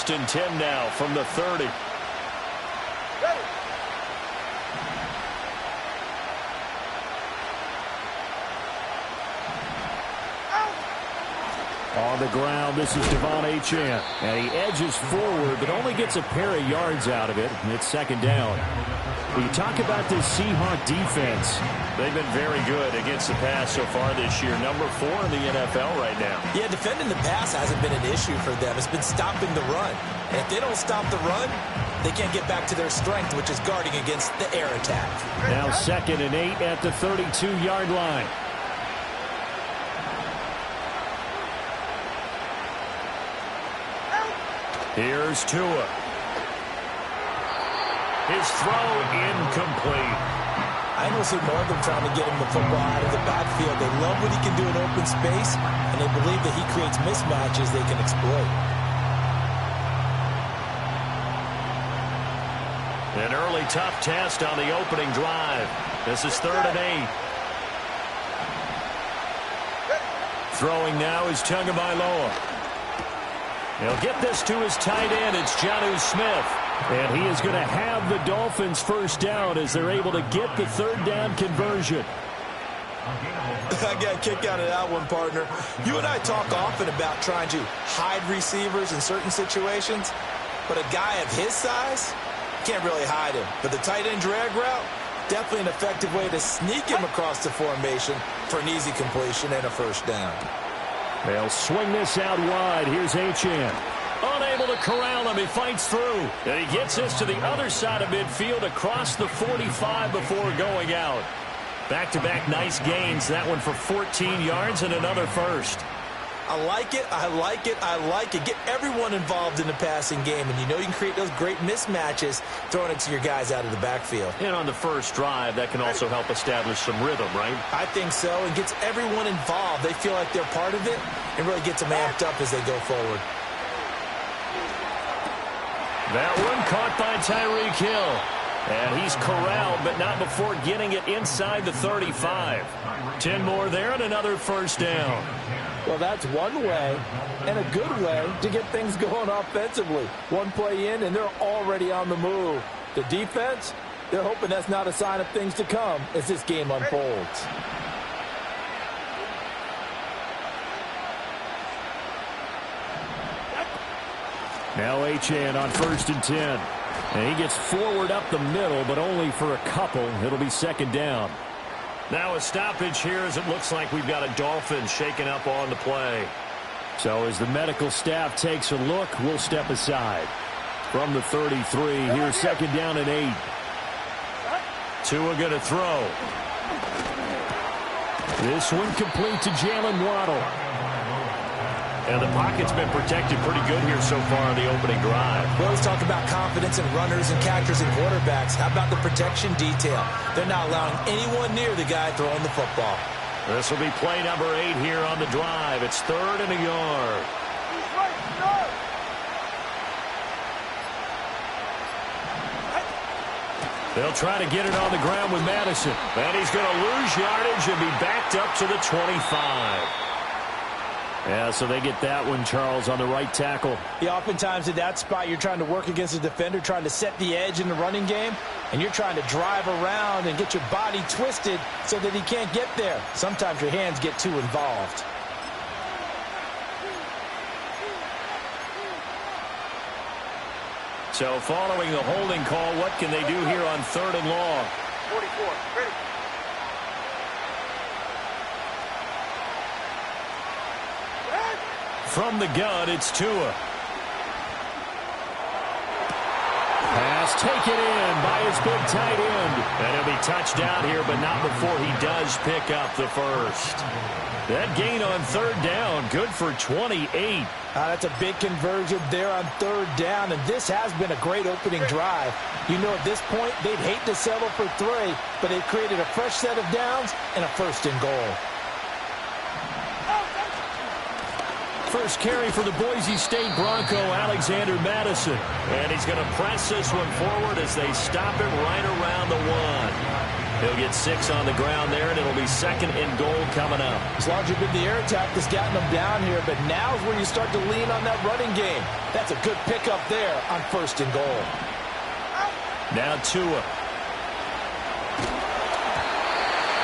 First and 10 now from the 30. On the ground, this is Devon Achane. And he edges forward, but only gets a pair of yards out of it. And it's second down. When you talk about this Seahawk defense, they've been very good against the pass so far this year. Number 4 in the NFL right now. Yeah, defending the pass hasn't been an issue for them. It's been stopping the run. And if they don't stop the run, they can't get back to their strength, which is guarding against the air attack. Now 2nd and 8 at the 32-yard line. Here's Tua. His throw incomplete. I almost see more of them trying to get him the football out of the backfield. They love what he can do in open space, and they believe that he creates mismatches they can exploit. An early tough test on the opening drive. This is 3rd and 8. Throwing now is Tagovailoa. He'll get this to his tight end. It's Jonnu Smith. And he is going to have the Dolphins first down as they're able to get the 3rd down conversion. I got a kick out of that one, partner. You and I talk often about trying to hide receivers in certain situations, but a guy of his size can't really hide him. But the tight end drag route, definitely an effective way to sneak him across the formation for an easy completion and a first down. They'll swing this out wide. Here's Achane. Unable to corral him. He fights through. And he gets this to the other side of midfield across the 45 before going out. Back-to-back nice gains. That one for 14 yards and another first. I like it. I like it. I like it. Get everyone involved in the passing game. And you know you can create those great mismatches throwing it to your guys out of the backfield. And on the first drive, that can also help establish some rhythm, right? I think so. It gets everyone involved. They feel like they're part of it and really gets them amped up as they go forward. That one caught by Tyreek Hill. And he's corralled, but not before getting it inside the 35. 10 more there and another first down. Well, that's one way and a good way to get things going offensively. One play in, and they're already on the move. The defense, they're hoping that's not a sign of things to come as this game unfolds. Now Achane on 1st and 10. And he gets forward up the middle, but only for a couple. It'll be 2nd down. Now a stoppage here as it looks like we've got a Dolphin shaken up on the play. So as the medical staff takes a look, we'll step aside. From the 33, here's 2nd down and 8. Tua going to throw. This one complete to Jalen Waddle. And the pocket's been protected pretty good here so far on the opening drive. We always talk about confidence in runners and catchers and quarterbacks. How about the protection detail? They're not allowing anyone near the guy throwing the football. This will be play number 8 here on the drive. It's 3rd and a yard. They'll try to get it on the ground with Madison. And he's going to lose yardage and be backed up to the 25. Yeah, so they get that one, Charles, on the right tackle. Yeah, oftentimes in that spot, you're trying to work against a defender, trying to set the edge in the running game, and you're trying to drive around and get your body twisted so that he can't get there. Sometimes your hands get too involved. So following the holding call, what can they do here on 3rd and long? 44, ready. From the gun, it's Tua. Pass taken in by his big tight end. And he'll be touched down here, but not before he does pick up the first. That gain on 3rd down, good for 28. That's a big conversion there on 3rd down, and this has been a great opening drive. You know, at this point, they'd hate to settle for 3, but they've created a fresh set of downs and a 1st and goal. First carry for the Boise State Bronco, Alexander Madison. And he's going to press this one forward as they stop him right around the 1. He'll get 6 on the ground there, and it'll be 2nd and goal coming up. It's largely been the air attack that's gotten them down here, but now is where you start to lean on that running game. That's a good pickup there on 1st and goal. Now Tua.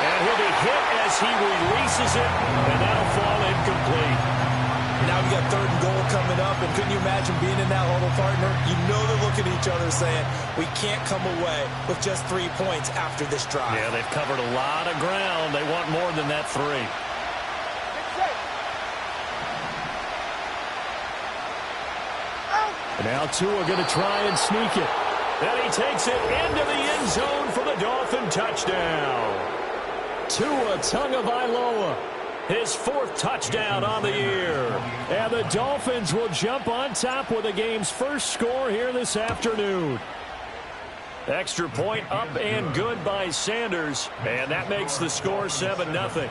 And he'll be hit as he releases it, and that'll fall incomplete. Now we've got 3rd and goal coming up, and couldn't you imagine being in that huddle, partner? You know they're looking at each other saying, we can't come away with just 3 points after this drive. Yeah, they've covered a lot of ground. They want more than that 3. And now Tua going to try and sneak it. And he takes it into the end zone for the Dolphin touchdown. Tua Tagovailoa, his 4th touchdown on the year. And the Dolphins will jump on top with the game's first score here this afternoon. Extra point up and good by Sanders. And that makes the score 7-0.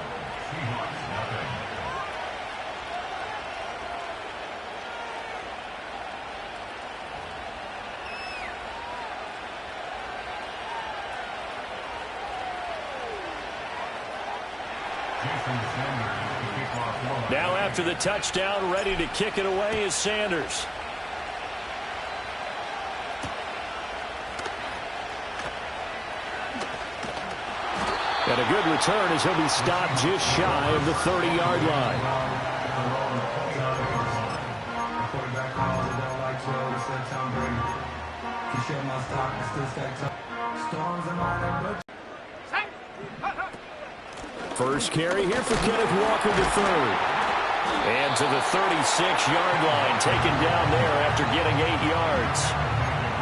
Now after the touchdown, ready to kick it away is Sanders. And a good return as he'll be stopped just shy of the 30-yard line. First carry here for Kenneth Walker to 3rd. And to the 36-yard line, taken down there after getting 8 yards.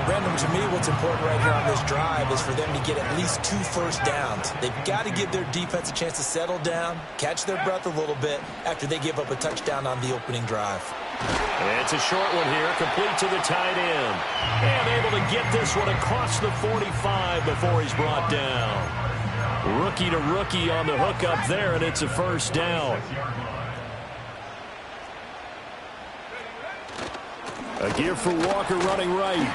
Brandon, to me, what's important right here on this drive is for them to get at least 2 first downs. They've got to give their defense a chance to settle down, catch their breath a little bit after they give up a touchdown on the opening drive. And it's a short one here, complete to the tight end. And able to get this one across the 45 before he's brought down. Rookie to rookie on the hook up there, and it's a first down. A give for Walker running right.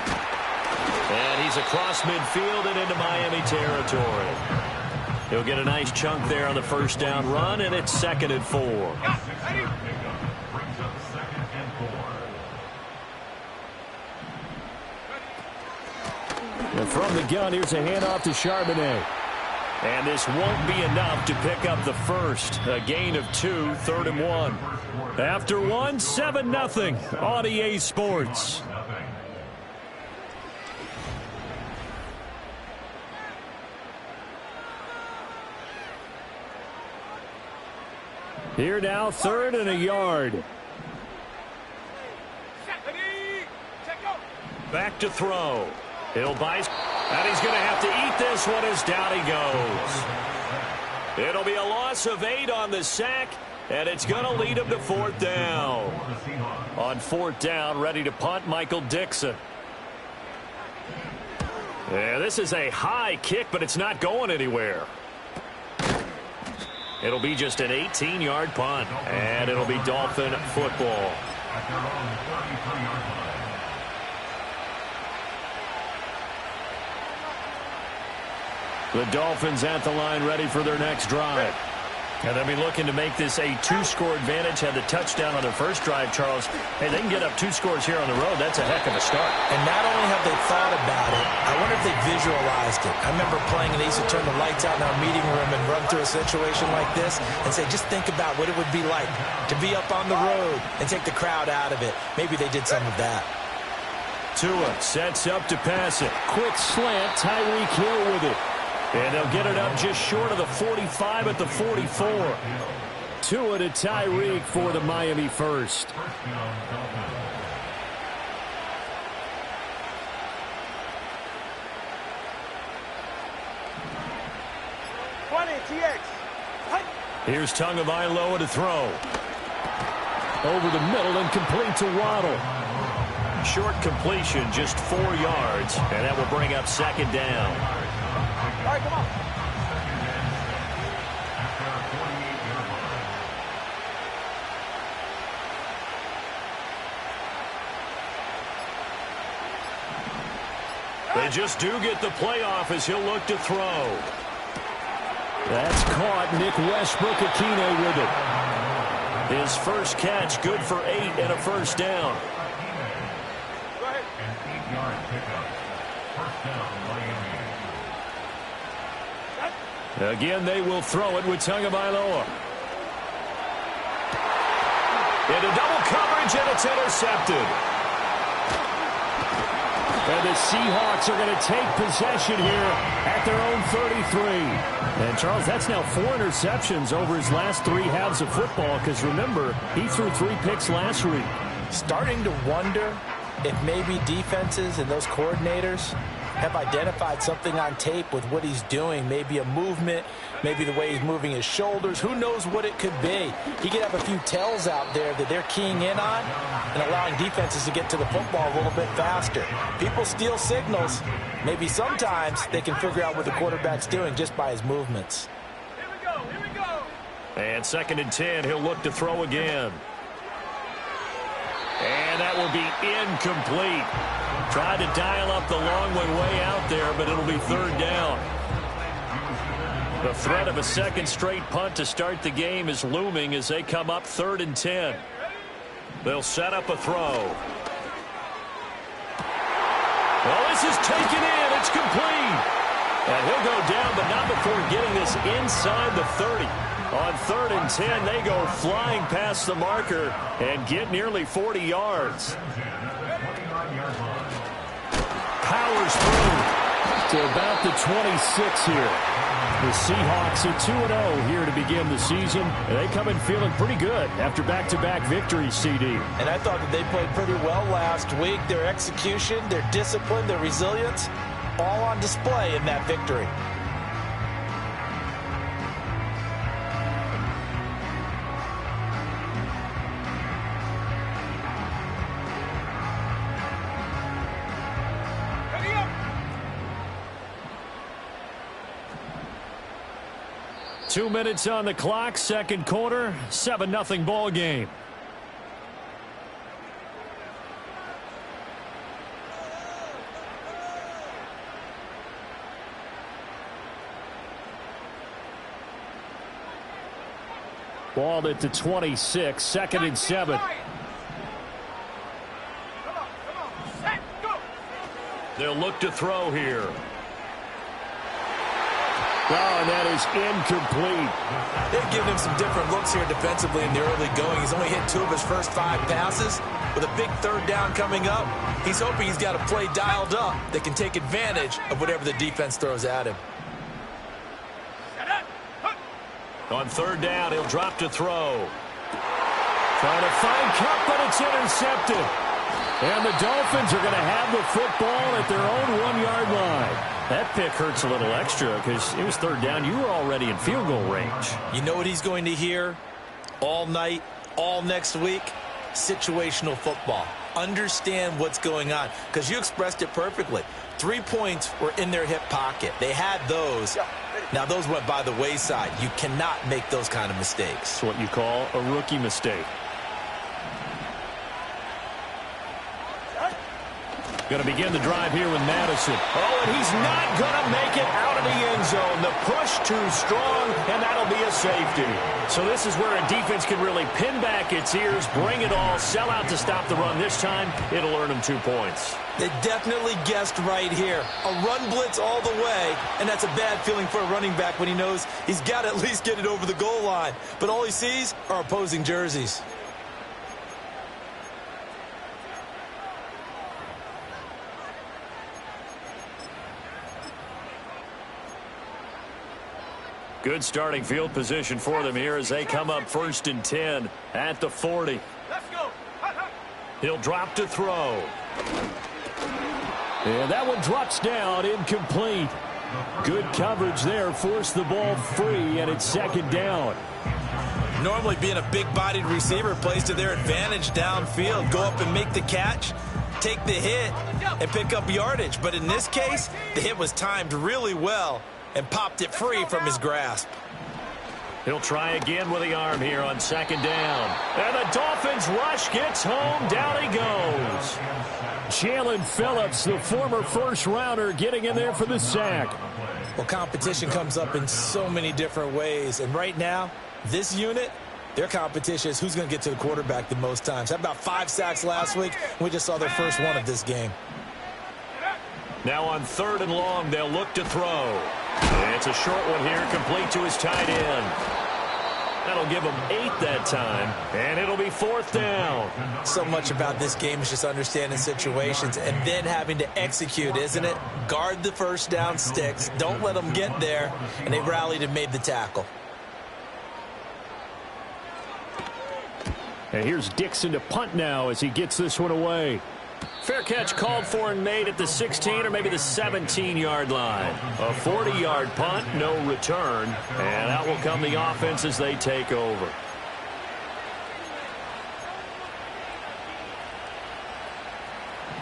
And he's across midfield and into Miami territory. He'll get a nice chunk there on the first down run, and it's 2nd and 4. And from the gun, here's a handoff to Charbonnet. And this won't be enough to pick up the first. A gain of 2, 3rd and 1. After 1, 7-0 on EA Sports. Here now, 3rd and a yard. Back to throw. He'll buy, and he's going to have to eat this one as down he goes. It'll be a loss of 8 on the sack, and it's going to lead him to 4th down. On 4th down, ready to punt, Michael Dixon. Yeah, this is a high kick, but it's not going anywhere. It'll be just an 18-yard punt, and it'll be Dolphin football. The Dolphins at the line ready for their next drive. And they'll be looking to make this a 2-score advantage. Had the touchdown on their first drive, Charles. Hey, they can get up 2 scores here on the road. That's a heck of a start. And not only have they thought about it, I wonder if they visualized it. I remember playing, and they used to turn the lights out in our meeting room and run through a situation like this and say, just think about what it would be like to be up on the road and take the crowd out of it. Maybe they did some of that. Tua sets up to pass it. Quick slant, Tyreek Hill with it. And they'll get it up just short of the 45 at the 44. Tua to Tyreek for the Miami first. Here's Tagovailoa to throw. Over the middle and complete to Waddle. Short completion, just 4 yards, and that will bring up 2nd down. All right, come on. They just do get the playoff as he'll look to throw. That's caught. Nick Westbrook-Akine with it. His first catch, good for 8 and a first down. Again, they will throw it with Tagovailoa. Into double coverage, and it's intercepted. And the Seahawks are going to take possession here at their own 33. And, Charles, that's now 4 interceptions over his last 3 halves of football, because, remember, he threw 3 picks last week. Starting to wonder if maybe defenses and those coordinators have identified something on tape with what he's doing. Maybe a movement, maybe the way he's moving his shoulders. Who knows what it could be? He could have a few tells out there that they're keying in on and allowing defenses to get to the football a little bit faster. People steal signals. Maybe sometimes they can figure out what the quarterback's doing just by his movements. Here we go, here we go. And 2nd and 10, he'll look to throw again. And that will be incomplete. Tried to dial up the long one way out there, but it'll be 3rd down. The threat of a second straight punt to start the game is looming as they come up 3rd and 10. They'll set up a throw. Well, this is taken in. It's complete. And he'll go down, but not before getting this inside the 30. On 3rd and 10, they go flying past the marker and get nearly 40 yards. Powers through to about the 26 here. The Seahawks are 2-0 here to begin the season. They come in feeling pretty good after back-to-back victories, CD. And I thought that they played pretty well last week. Their execution, their discipline, their resilience, all on display in that victory. Ready up. 2 minutes on the clock, 2nd quarter, 7-0 ball game. Ball at the 26, 2nd and 7. Come on, set, go. They'll look to throw here. Oh, and that is incomplete. They've given him some different looks here defensively in the early going. He's only hit 2 of his first 5 passes. With a big 3rd down coming up, he's hoping he's got a play dialed up that can take advantage of whatever the defense throws at him. On 3rd down, he'll drop to throw. Trying to find Kupp, but it's intercepted. And the Dolphins are going to have the football at their own 1-yard line. That pick hurts a little extra because it was 3rd down. You were already in field goal range. You know what he's going to hear all night, all next week? Situational football. Understand what's going on, because you expressed it perfectly. 3 points were in their hip pocket. They had those. Now, those went by the wayside. You cannot make those kind of mistakes. It's what you call a rookie mistake. Going to begin the drive here with Madison. Oh, and he's not going to make it out of the end zone. The push too strong, and that'll be a safety. So this is where a defense can really pin back its ears, bring it all, sell out to stop the run. This time, it'll earn them 2 points. They definitely guessed right here. A run blitz all the way, and that's a bad feeling for a running back when he knows he's got to at least get it over the goal line. But all he sees are opposing jerseys. Good starting field position for them here as they come up 1st and 10 at the 40. Let's go. He'll drop to throw. And that one drops down, incomplete. Good coverage there, forced the ball free, and it's 2nd down. Normally being a big-bodied receiver plays to their advantage downfield. Go up and make the catch, take the hit, and pick up yardage. But in this case, the hit was timed really well and popped it free from his grasp. He'll try again with the arm here on 2nd down. And the Dolphins rush gets home. Down he goes. Jalen Phillips, the former first-rounder, getting in there for the sack. Well, competition comes up in so many different ways. And right now, this unit, their competition is who's going to get to the quarterback the most times. Had about 5 sacks last week. We just saw their first one of this game. Now on 3rd and long, they'll look to throw. It's a short one here, complete to his tight end. That'll give him 8 that time, and it'll be 4th down. So much about this game is just understanding situations and then having to execute, isn't it? Guard the first down sticks. Don't let them get there, and they rallied and made the tackle. And here's Dixon to punt now as he gets this one away. Fair catch called for and made at the 16 or maybe the 17-yard line. A 40-yard punt, no return. And out will come the offense as they take over.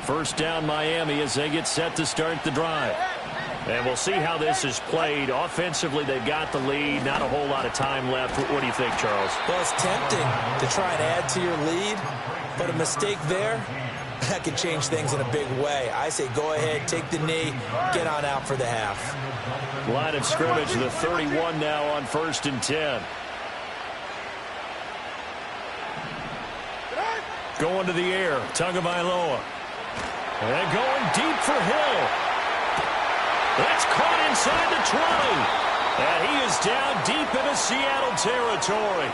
First down Miami as they get set to start the drive. And we'll see how this is played. Offensively, they've got the lead. Not a whole lot of time left. What do you think, Charles? Well, it's tempting to try and add to your lead, but a mistake there, that can change things in a big way. I say go ahead, take the knee, get on out for the half. Line of scrimmage, the 31 now on 1st and 10. Going to the air, Tagovailoa. And going deep for Hill. That's caught inside the 20. And he is down deep into Seattle territory.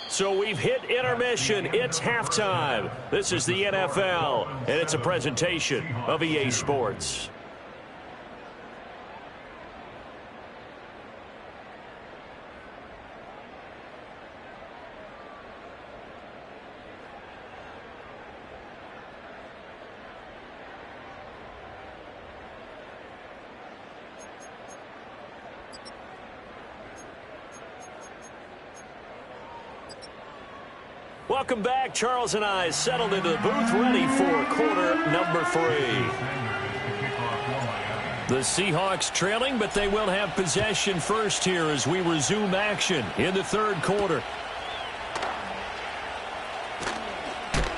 So we've hit intermission. It's halftime. This is the NFL, and it's a presentation of EA Sports. Welcome back. Charles and I settled into the booth, ready for quarter number 3. The Seahawks trailing, but they will have possession first here as we resume action in the 3rd quarter.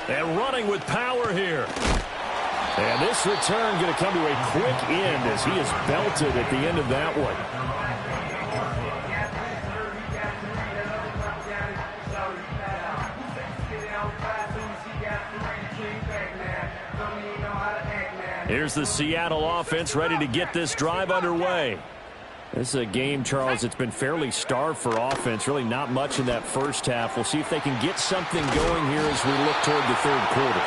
And running with power here. And this return going to come to a quick end as he is belted at the end of that one. Here's the Seattle offense ready to get this drive underway. This is a game, Charles, it's been fairly starved for offense. Really not much in that first half. We'll see if they can get something going here as we look toward the 3rd quarter.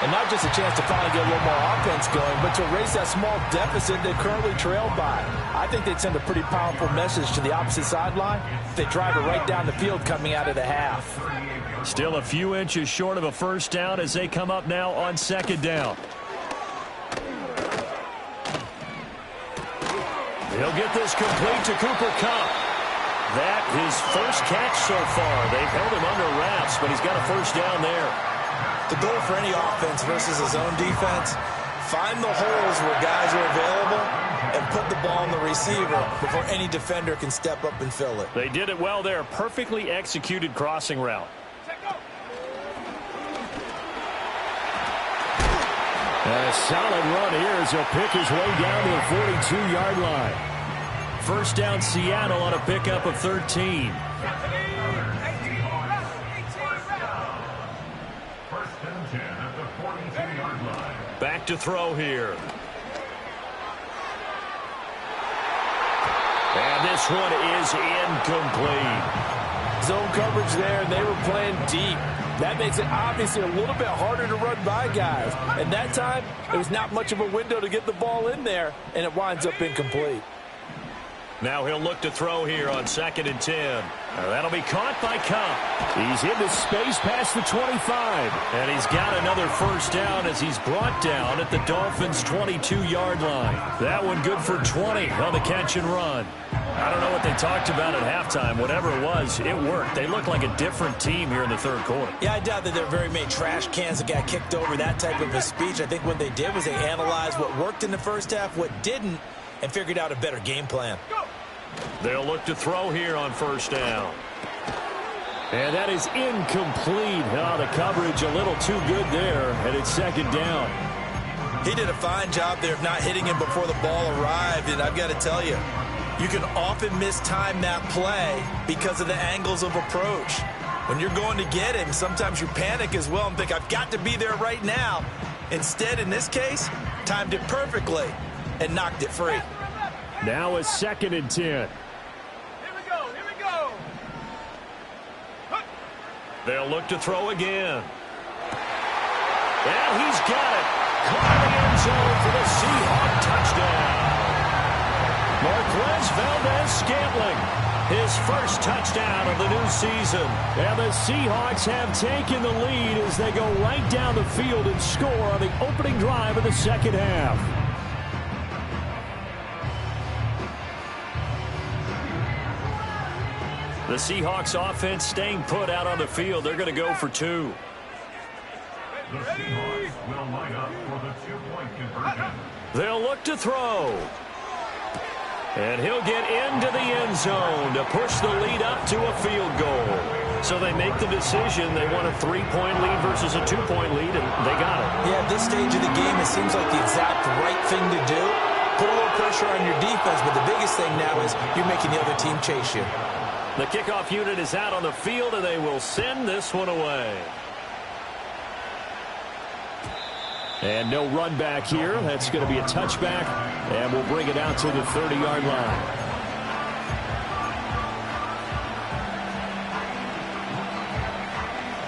And not just a chance to finally get a little more offense going, but to erase that small deficit they're currently trailed by. I think they'd send a pretty powerful message to the opposite sideline if they drive it right down the field coming out of the half. Still a few inches short of a first down as they come up now on 2nd down. He'll get this complete to Cooper Kupp. That his first catch so far. They've held him under wraps, but he's got a first down there. The goal for any offense versus his own defense, find the holes where guys are available and put the ball on the receiver before any defender can step up and fill it. They did it well there. Perfectly executed crossing route. A solid run here as he'll pick his way down to the 42-yard line. First down Seattle on a pickup of 13. Back to throw here. And this one is incomplete. Zone coverage there, and they were playing deep. That makes it obviously a little bit harder to run by guys. And that time, there was not much of a window to get the ball in there, and it winds up incomplete. Now he'll look to throw here on 2nd and 10. That'll be caught by Kupp. He's into space past the 25. And he's got another first down as he's brought down at the Dolphins' 22-yard line. That one good for 20 on the catch and run. I don't know what they talked about at halftime. Whatever it was, it worked. They look like a different team here in the 3rd quarter. Yeah, I doubt that there are very many trash cans that got kicked over that type of a speech. I think what they did was they analyzed what worked in the first half, what didn't, and figured out a better game plan. They'll look to throw here on first down. And that is incomplete. Oh, the coverage a little too good there, and it's second down. He did a fine job there of not hitting him before the ball arrived, and I've got to tell you, you can often mistime that play because of the angles of approach. When you're going to get him, sometimes you panic as well and think, I've got to be there right now. Instead, in this case, timed it perfectly and knocked it free. Now a 2nd and 10. Here we go. Here we go. They'll look to throw again. And he's got it. Caught in the end zone for the Seahawk touchdown. Marquez Valdez-Scantling, his first touchdown of the new season. And the Seahawks have taken the lead as they go right down the field and score on the opening drive of the second half. The Seahawks offense staying put out on the field. They're going to go for 2. The Seahawks will line up for the 2-point conversion. They'll look to throw. And he'll get into the end zone to push the lead up to a field goal. So they make the decision. They want a 3-point lead versus a 2-point lead, and they got it. Yeah, at this stage of the game, it seems like the exact right thing to do. Put a little pressure on your defense, but the biggest thing now is you're making the other team chase you. The kickoff unit is out on the field, and they will send this one away. And no run back here. That's going to be a touchback, and we'll bring it out to the 30-yard line.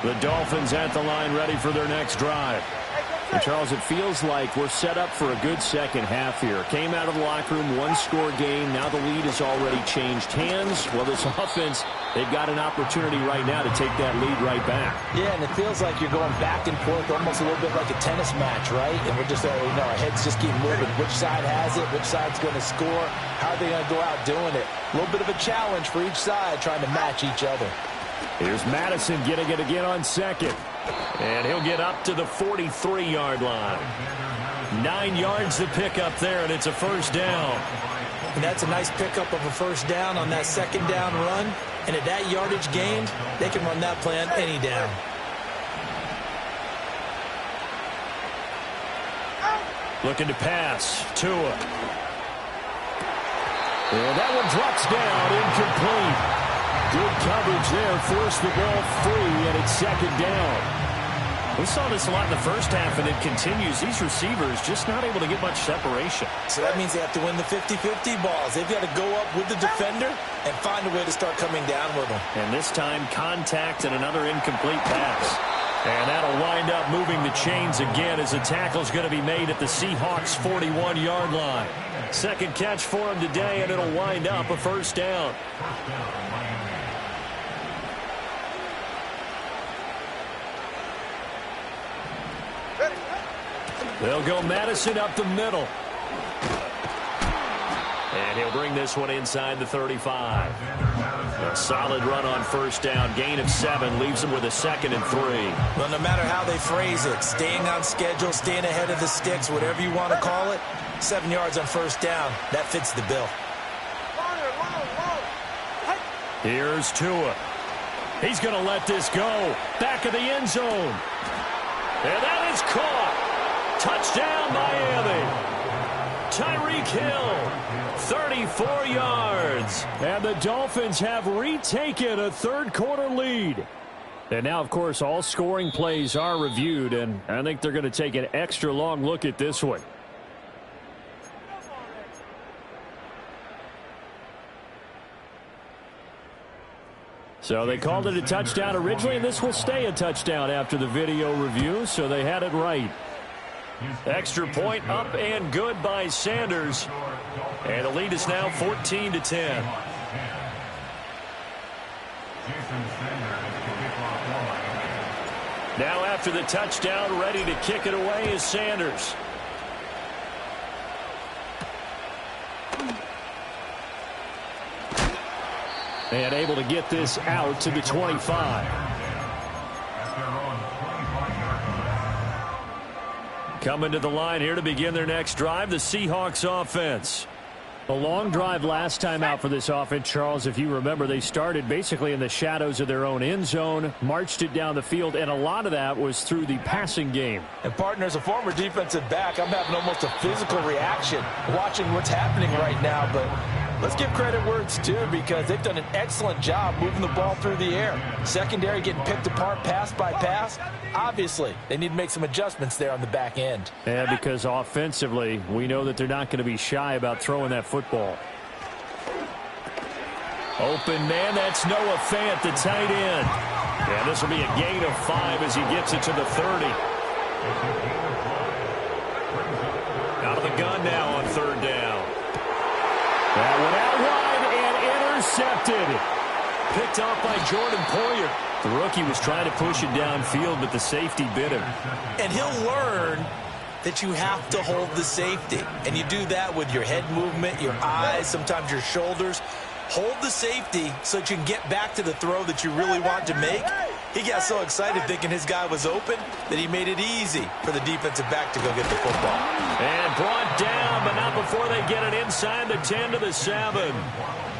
The Dolphins at the line ready for their next drive. And Charles, it feels like we're set up for a good second half here. Came out of the locker room, one-score game. Now the lead has already changed hands. Well, this offense, they've got an opportunity right now to take that lead right back. Yeah, and it feels like you're going back and forth, almost a little bit like a tennis match, right? And we're just, our heads just keep moving. Which side has it? Which side's going to score? How are they going to go out doing it? A little bit of a challenge for each side, trying to match each other. Here's Madison getting it again on second. And he'll get up to the 43-yard line. 9 yards to pick up there, and it's a first down. And that's a nice pickup of a first down on that second down run. And at that yardage gained, they can run that play on any down. Looking to pass. Tua. And that one drops down, incomplete. Good coverage there, forced the ball free, and it's second down. We saw this a lot in the first half, and it continues. These receivers just not able to get much separation. So that means they have to win the 50-50 balls. They've got to go up with the defender and find a way to start coming down with them. And this time, contact and another incomplete pass. And that'll wind up moving the chains again as the tackle's going to be made at the Seahawks' 41-yard line. Second catch for him today, and it'll wind up a first down. They'll go Madison up the middle. And he'll bring this one inside the 35. A solid run on first down. Gain of 7 leaves him with a 2nd and 3. Well, no matter how they phrase it, staying on schedule, staying ahead of the sticks, whatever you want to call it, 7 yards on first down, that fits the bill. Here's Tua. He's going to let this go. Back of the end zone. And that is caught. Touchdown, Miami. Tyreek Hill, 34 yards. And the Dolphins have retaken a third-quarter lead. And now, of course, all scoring plays are reviewed, and I think they're going to take an extra long look at this one. So they called it a touchdown originally, and this will stay a touchdown after the video review, so they had it right. Extra point up and good by Sanders. And the lead is now 14-10. Now after the touchdown, ready to kick it away is Sanders. And able to get this out to the 25. Coming to the line here to begin their next drive, the Seahawks offense. A long drive last time out for this offense, Charles. If you remember, they started basically in the shadows of their own end zone, marched it down the field, and a lot of that was through the passing game. And, partner, as a former defensive back, I'm having almost a physical reaction watching what's happening right now. But let's give credit where it's due, because they've done an excellent job moving the ball through the air. Secondary getting picked apart pass by pass. Obviously, they need to make some adjustments there on the back end. Yeah, because offensively, we know that they're not going to be shy about throwing that football. Open man, that's Noah Fant, the tight end. Yeah, this will be a gain of 5 as he gets it to the 30. Out of the gun now on 3rd down. That one out wide and intercepted. Picked off by Jordan Poyer. The rookie was trying to push it downfield, but the safety bit him. And he'll learn that you have to hold the safety. And you do that with your head movement, your eyes, sometimes your shoulders. Hold the safety so that you can get back to the throw that you really want to make. He got so excited thinking his guy was open that he made it easy for the defensive back to go get the football. And brought down, but not before they get it inside the 10 to the 7.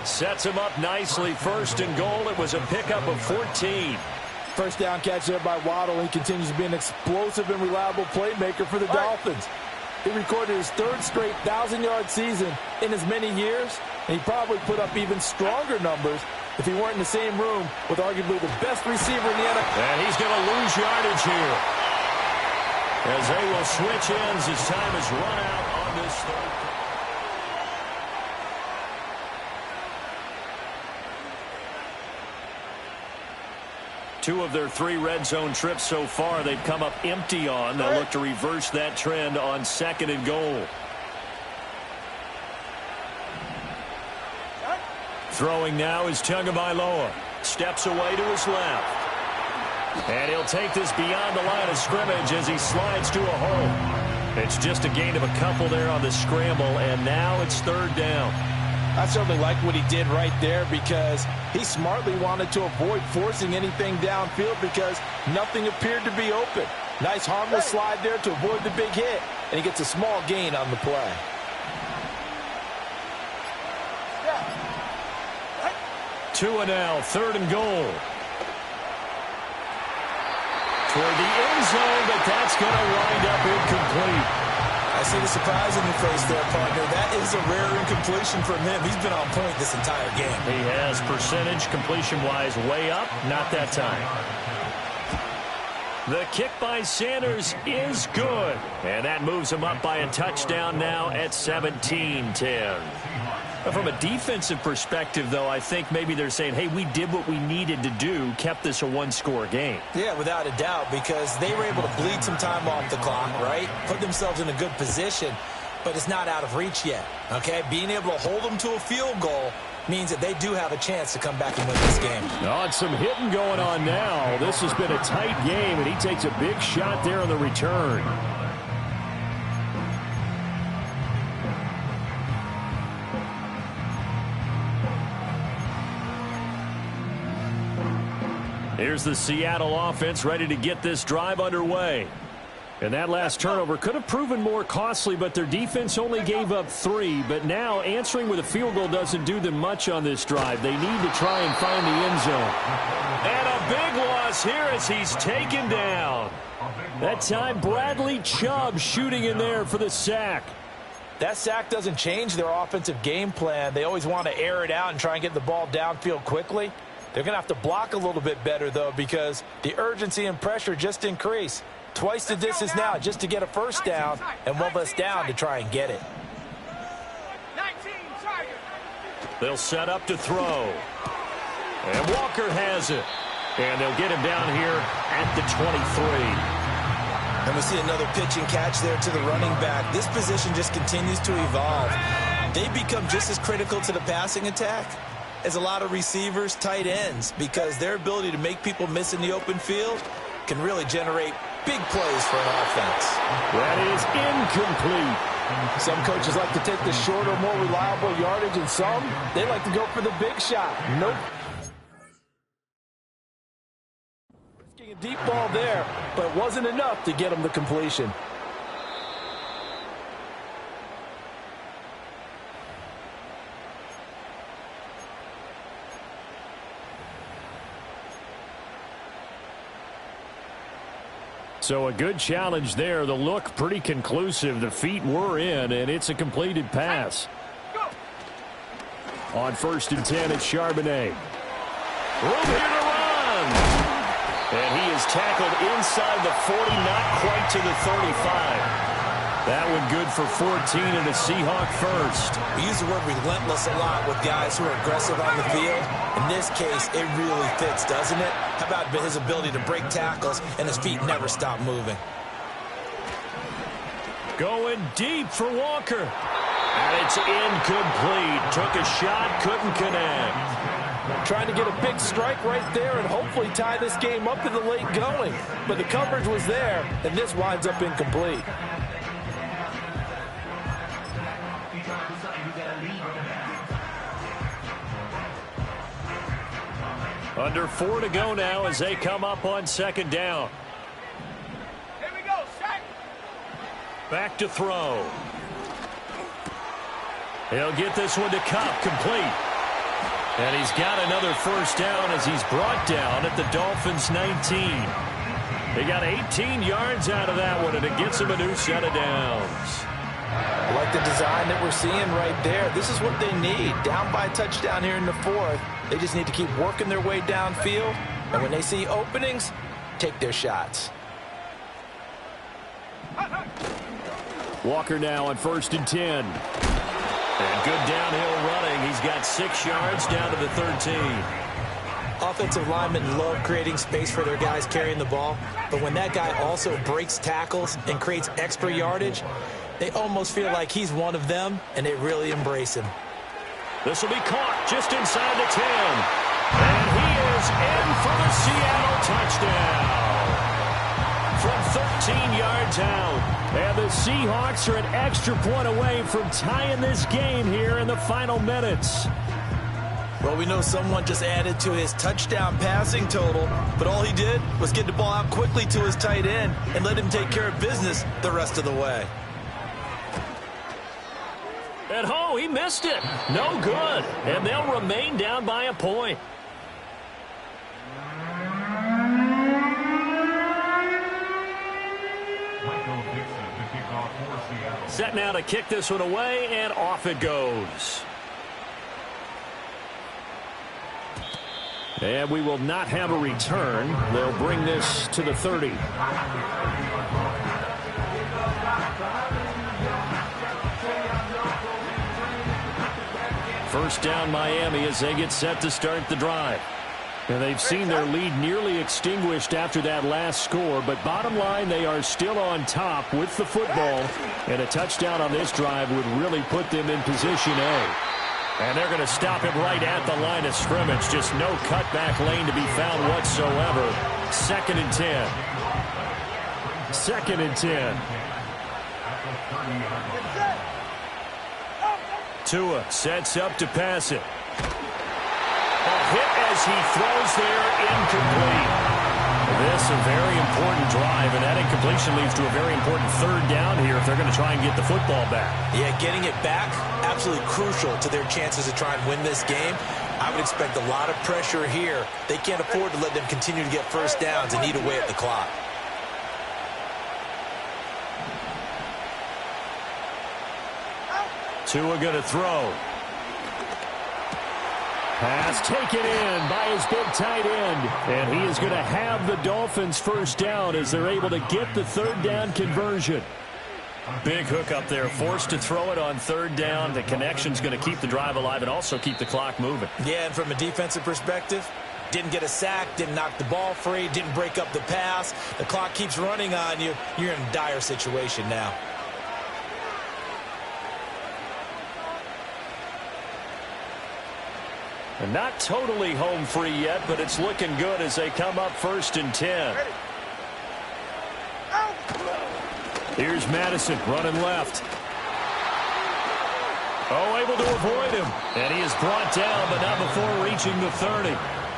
Sets him up nicely. 1st and goal. It was a pickup of 14. First down catch there by Waddle. He continues to be an explosive and reliable playmaker for the Dolphins. He recorded his 3rd straight 1,000-yard season in as many years, and he probably put up even stronger numbers if he weren't in the same room with arguably the best receiver in the NFL. And he's going to lose yardage here, as they will switch ends as time is run out on this 3rd. Two of their 3 red zone trips so far, they've come up empty on. They'll look to reverse that trend on 2nd and goal. Throwing now is Tagovailoa. Steps away to his left. And he'll take this beyond the line of scrimmage as he slides to a hole. It's just a gain of a couple there on the scramble, and now it's 3rd down. I certainly like what he did right there, because he smartly wanted to avoid forcing anything downfield because nothing appeared to be open. Nice harmless slide there to avoid the big hit, and he gets a small gain on the play. Two and now, 3rd and goal. Toward the end zone, but that's going to wind up incomplete. I see the surprise in your face there, partner. That is a rare incompletion from him. He's been on point this entire game. He has percentage completion-wise way up. Not that time. The kick by Sanders is good. And that moves him up by a touchdown now at 17-10. From a defensive perspective, though, I think maybe they're saying, hey, we did what we needed to do, kept this a 1-score game. Yeah, without a doubt, because they were able to bleed some time off the clock, right? Put themselves in a good position, but it's not out of reach yet, okay? Being able to hold them to a field goal means that they do have a chance to come back and win this game. On some hitting going on now. This has been a tight game, and he takes a big shot there on the return. Here's the Seattle offense ready to get this drive underway. And that last turnover could have proven more costly, but their defense only gave up 3. But now answering with a field goal doesn't do them much on this drive. They need to try and find the end zone. And a big loss here as he's taken down. That time Bradley Chubb shooting in there for the sack. That sack doesn't change their offensive game plan. They always want to air it out and try and get the ball downfield quickly. They're going to have to block a little bit better, though, because the urgency and pressure just increase. Twice the distance now just to get a first down, and one less down to try and get it. They'll set up to throw. And Walker has it. And they'll get him down here at the 23. And we see another pitch and catch there to the running back. This position just continues to evolve. They become just as critical to the passing attack as a lot of receivers, tight ends, because their ability to make people miss in the open field can really generate big plays for an offense. That is incomplete. Some coaches like to take the shorter, more reliable yardage, and some, they like to go for the big shot. Nope. Risking a deep ball there, but it wasn't enough to get him the completion. So a good challenge there. The look pretty conclusive. The feet were in, and it's a completed pass. On 1st and 10, it's Charbonnet. Room here to run. And he is tackled inside the 40, not quite to the 35. That one good for 14 and a Seahawk first. We use the word relentless a lot with guys who are aggressive on the field. In this case, it really fits, doesn't it? How about his ability to break tackles and his feet never stop moving? Going deep for Walker. And it's incomplete. Took a shot, couldn't connect. Trying to get a big strike right there and hopefully tie this game up in the late going. But the coverage was there, and this winds up incomplete. Under 4 to go now as they come up on 2nd down. Here we go, sack. Back to throw. He'll get this one to Kupp, complete. And he's got another first down as he's brought down at the Dolphins' 19. They got 18 yards out of that one, and it gets him a new set of downs. I like the design that we're seeing right there. This is what they need. Down by a touchdown here in the 4th. They just need to keep working their way downfield. And when they see openings, take their shots. Walker now on 1st and 10. And good downhill running. He's got 6 yards down to the 13. Offensive linemen love creating space for their guys carrying the ball. But when that guy also breaks tackles and creates extra yardage, they almost feel like he's one of them, and they really embrace him. This will be caught just inside the 10. And he is in for the Seattle touchdown. From 13 yards out. And the Seahawks are an extra point away from tying this game here in the final minutes. Well, we know someone just added to his touchdown passing total, but all he did was get the ball out quickly to his tight end and let him take care of business the rest of the way. And oh, he missed it. No good. And they'll remain down by a point. Set now to kick this one away, and off it goes. And we will not have a return. They'll bring this to the 30. First down Miami as they get set to start the drive. And they've seen their lead nearly extinguished after that last score, but bottom line, they are still on top with the football, and a touchdown on this drive would really put them in position A. And they're going to stop him right at the line of scrimmage. Just no cutback lane to be found whatsoever. 2nd and 10. 2nd and 10. Tua sets up to pass it. A hit as he throws there, incomplete. This a very important drive, and that incompletion leads to a very important 3rd down here if they're going to try and get the football back. Yeah, getting it back, absolutely crucial to their chances to try and win this game. I would expect a lot of pressure here. They can't afford to let them continue to get first downs and eat away at the clock. Tua going to throw. Pass taken in by his big tight end. And he is going to have the Dolphins first down as they're able to get the 3rd down conversion. Big hook up there, forced to throw it on 3rd down. The connection's going to keep the drive alive and also keep the clock moving. Yeah, and from a defensive perspective, didn't get a sack, didn't knock the ball free, didn't break up the pass. The clock keeps running on you. You're in a dire situation now. And not totally home free yet, but it's looking good as they come up 1st and 10. Here's Madison running left. Oh, able to avoid him. And he is brought down, but not before reaching the 30.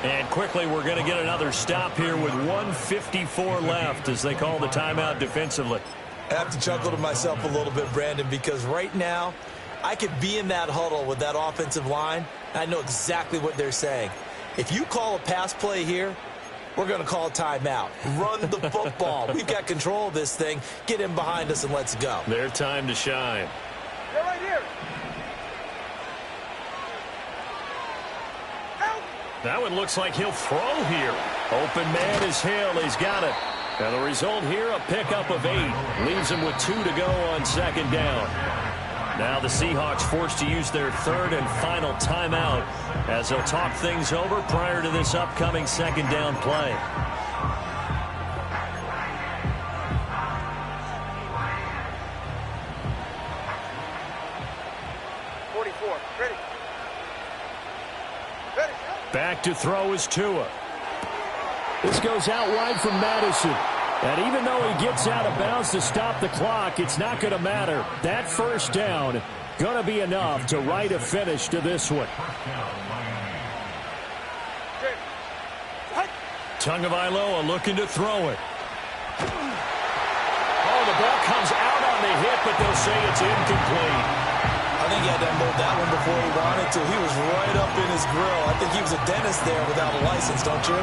And quickly we're going to get another stop here with 1:54 left as they call the timeout defensively. I have to chuckle to myself a little bit, Brandon, because right now I could be in that huddle with that offensive line. I know exactly what they're saying. If you call a pass play here, we're going to call timeout. Run the football. We've got control of this thing. Get him behind us and let's go. Their time to shine. They're right here. Now it looks like he'll throw here. Open man is Hill. He's got it. And the result here, a pickup of 8. Leaves him with 2 to go on second down. Now the Seahawks forced to use their third and final timeout as they'll talk things over prior to this upcoming second down play. Back to throw is Tua. This goes out wide from Madison. And even though he gets out of bounds to stop the clock, it's not going to matter. That first down going to be enough to write a finish to this one. Tagovailoa looking to throw it. Oh, the ball comes out on the hit, but they'll say it's incomplete. I think he had to unload that one before he wanted to. He was right up in his grill. I think he was a dentist there without a license, don't you?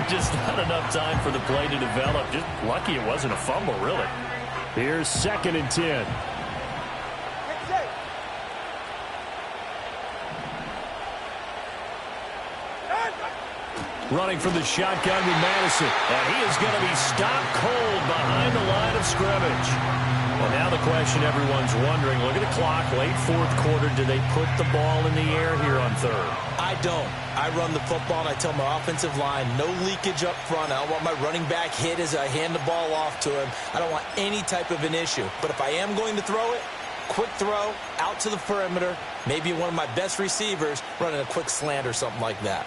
Just not enough time for the play to develop. Just lucky it wasn't a fumble, really. Here's 2nd and 10. Running from the shotgun with Madison. And he is going to be stopped cold behind the line of scrimmage. Well, now the question everyone's wondering, look at the clock, late 4th quarter, do they put the ball in the air here on 3rd? I don't. I run the football, and I tell my offensive line, no leakage up front. I don't want my running back hit as I hand the ball off to him. I don't want any type of an issue. But if I am going to throw it, quick throw, out to the perimeter, maybe one of my best receivers running a quick slant or something like that.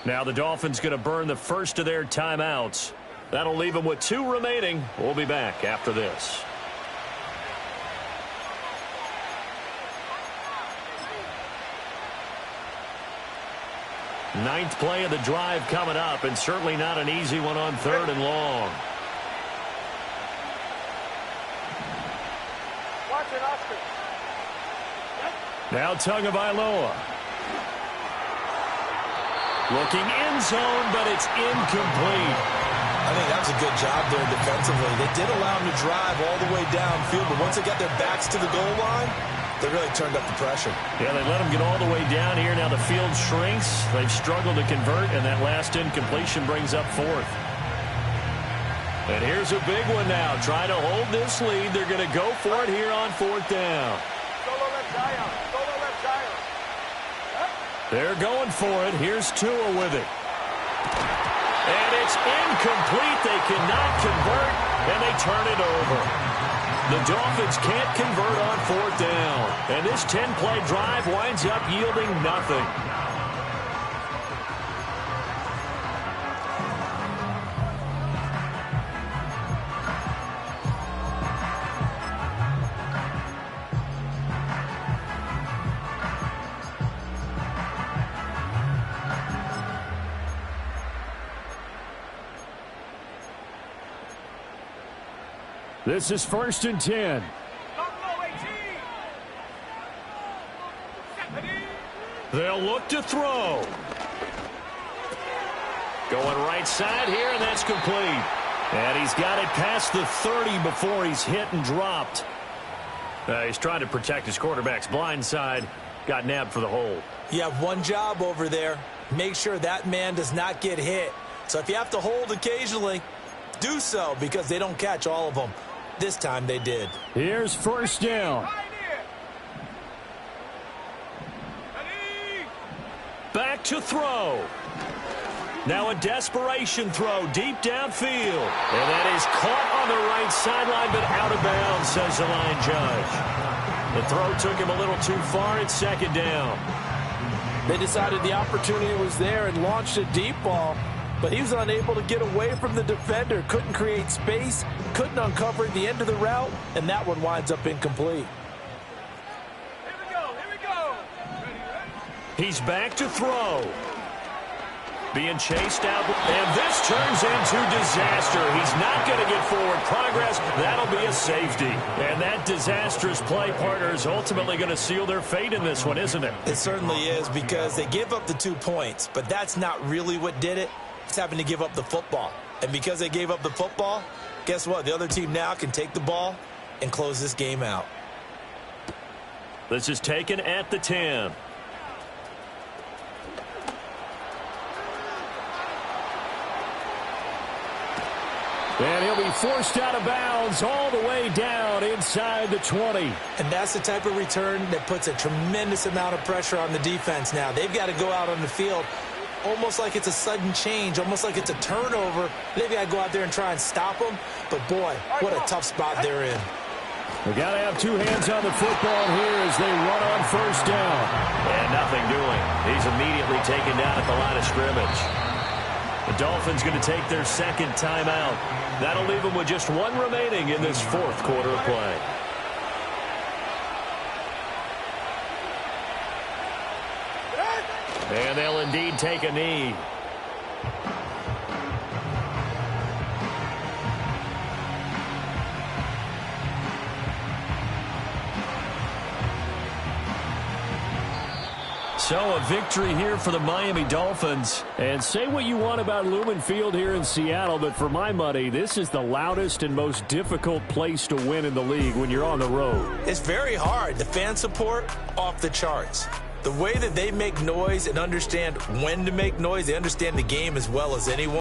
Now the Dolphins going to burn the first of their timeouts. That'll leave them with 2 remaining. We'll be back after this. Ninth play of the drive coming up, and certainly not an easy one on 3rd and long. Watch it, Oscar. Now Tagovailoa. Looking end zone, but it's incomplete. I think that was a good job there defensively. They did allow them to drive all the way downfield, but once they got their backs to the goal line, they really turned up the pressure. Yeah, they let them get all the way down here. Now the field shrinks. They've struggled to convert, and that last incompletion brings up 4th. And here's a big one now. Trying to hold this lead. They're going to go for it here on 4th down. Solo left Zion. Solo left Zion. They're going for it. Here's Tua with it. And it's incomplete. They cannot convert, and they turn it over. The Dolphins can't convert on 4th down. And this 10-play drive winds up yielding nothing. This is 1st and 10. They'll look to throw. Going right side here, and that's complete. And he's got it past the 30 before he's hit and dropped. He's trying to protect his quarterback's blind side. Got nabbed for the hold. You have one job over there. Make sure that man does not get hit. So if you have to hold occasionally, do so, because they don't catch all of them. This time they did. Here's 1st down. Back to throw. Now a desperation throw deep downfield. And that is caught on the right sideline, but out of bounds, says the line judge. The throw took him a little too far. It's 2nd down. They decided the opportunity was there and launched a deep ball, but he was unable to get away from the defender, couldn't create space, couldn't uncover the end of the route, and that one winds up incomplete. Here we go. He's back to throw. Being chased out, and this turns into disaster. He's not going to get forward progress. That'll be a safety. And that disastrous play, partner, is ultimately going to seal their fate in this one, isn't it? It certainly is, because they give up the 2 points, but that's not really what did it. It's having to give up the football. And because they gave up the football, guess what? The other team now can take the ball and close this game out. This is taken at the 10. And he'll be forced out of bounds all the way down inside the 20. And that's the type of return that puts a tremendous amount of pressure on the defense now. They've got to go out on the field almost like it's a sudden change, almost like it's a turnover. They've got to go out there and try and stop them. But, boy, what a tough spot they're in. They got to have 2 hands on the football here as they run on first down. And nothing doing. He's immediately taken down at the line of scrimmage. The Dolphins going to take their second timeout. That'll leave them with just 1 remaining in this 4th quarter of play. And they'll indeed take a knee. So a victory here for the Miami Dolphins. And say what you want about Lumen Field here in Seattle, but for my money, this is the loudest and most difficult place to win in the league when you're on the road. It's very hard. The fan support, off the charts. The way that they make noise and understand when to make noise, they understand the game as well as anyone.